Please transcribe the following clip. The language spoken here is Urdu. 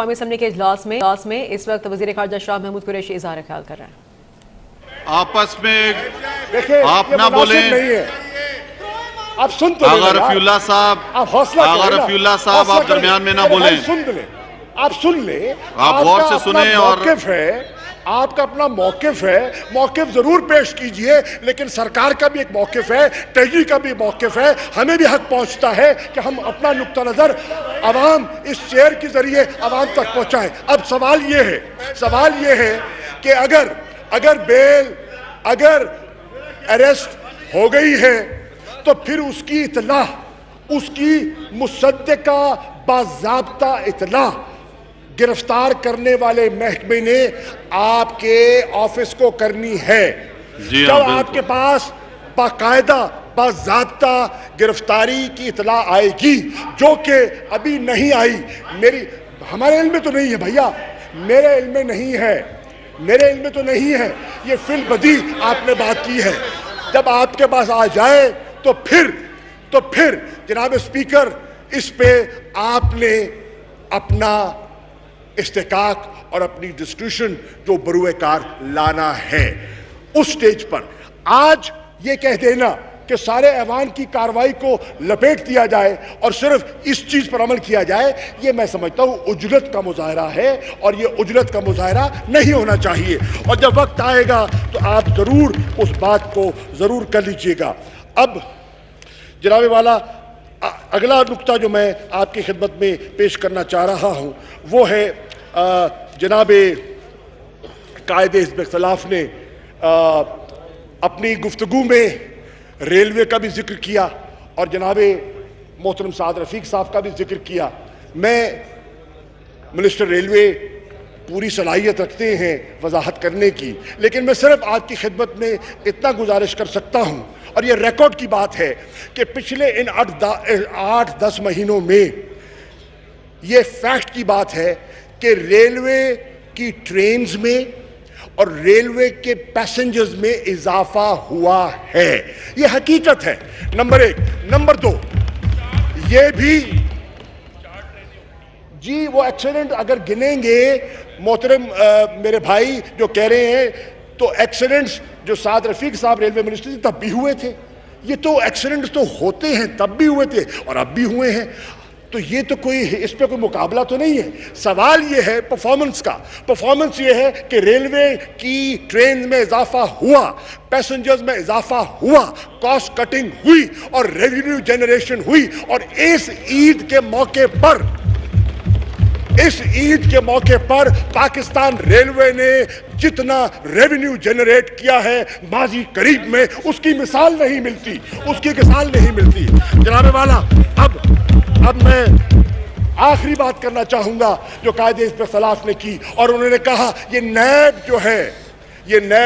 قومی اسمبلی کے اجلاس میں اس وقت وزیر خارجہ شاہ محمود قریشی اظہار خیال کر رہے ہیں۔ آپس میں آپ نہ بولیں۔ آپ سن تو آغا رفیع اللہ صاحب، آغا رفیع اللہ صاحب آپ درمیان میں نہ بولیں۔ آپ سن لیں، آپ غور سے سنیں اور آپ کا اپنا موقف ہے، موقف ضرور پیش کیجئے، لیکن سرکار کا بھی ایک موقف ہے، ٹیگی کا بھی موقف ہے، ہمیں بھی حق پہنچتا ہے کہ ہم اپنا نقطہ نظر عوام اس چیئر کے ذریعے عوام تک پہنچائیں۔ اب سوال یہ ہے کہ اگر بیل اریسٹ ہو گئی ہے تو پھر اس کی اطلاع، اس کی مصدقہ باضابطہ اطلاع گرفتار کرنے والے محکمے نے آپ کے آفس کو کرنی ہے۔ جب آپ کے پاس باقاعدہ باضابطہ گرفتاری کی اطلاع آئے گی، جو کہ ابھی نہیں آئی، ہمارے علم میں تو نہیں ہے بھیا، میرے علم میں نہیں ہے، یہ فی البدیہہ آپ نے بات کی ہے۔ جب آپ کے پاس آ جائے تو پھر جناب اسپیکر اس پہ آپ نے اپنا استحقاق اور اپنی ڈسکشن جو بروئے کار لانا ہے اس سٹیج پر۔ آج یہ کہہ دینا کہ سارے ایوان کی کارروائی کو لپیٹ دیا جائے اور صرف اس چیز پر عمل کیا جائے، یہ میں سمجھتا ہوں عجلت کا مظاہرہ ہے، اور یہ عجلت کا مظاہرہ نہیں ہونا چاہیے۔ اور جب وقت آئے گا تو آپ ضرور اس بات کو ضرور کر لیجئے گا۔ اب جناب والا اگلا نقطہ جو میں آپ کی خدمت میں پیش کرنا چاہ رہا ہوں وہ ہے جناب قائد حزب اختلاف نے اپنی گفتگو میں ریلوے کا بھی ذکر کیا اور جناب محترم سعد رفیق صاحب کا بھی ذکر کیا۔ میں منسٹر ریلوے پوری صلاحیت رکھتے ہیں وضاحت کرنے کی، لیکن میں صرف آپ کی خدمت میں اتنا گزارش کر سکتا ہوں، اور یہ ریکارڈ کی بات ہے کہ پچھلے ان 8-10 مہینوں میں یہ فیکٹ کی بات ہے کہ ریلوے کی ٹرینز میں اور ریلوے کے پیسنجرز میں اضافہ ہوا ہے، یہ حقیقت ہے۔ نمبر 1۔ نمبر 2، یہ بھی جی وہ ایکسیڈنٹ اگر گنیں گے محترم میرے بھائی جو کہہ رہے ہیں، تو ایکسیڈنٹس جو سعد رفیق صاحب ریلوے منسٹر تھے تب بھی ہوئے تھے، یہ تو ایکسیڈنٹس تو ہوتے ہیں، تب بھی ہوئے تھے اور اب بھی ہوئے ہیں، تو یہ تو اس پہ کوئی مقابلہ تو نہیں ہے۔ سوال یہ ہے پرفارمنس کا، پرفارمنس یہ ہے کہ ریلوے کی ٹرین میں اضافہ ہوا، پیسنجرز میں اضافہ ہوا، کاسٹ کٹنگ ہوئی اور ریونیو جنریشن ہوئی، اور اس عید کے موقع پر پاکستان ریلوے نے جتنا ریونیو جنریٹ کیا ہے ماضی قریب میں، اس کی مثال نہیں ملتی۔ جناب والا اب میں آخری بات کرنا چاہوں گا جو قائد حزب اختلاف نے کی، اور انہوں نے کہا یہ نیب جو ہے، یہ نیب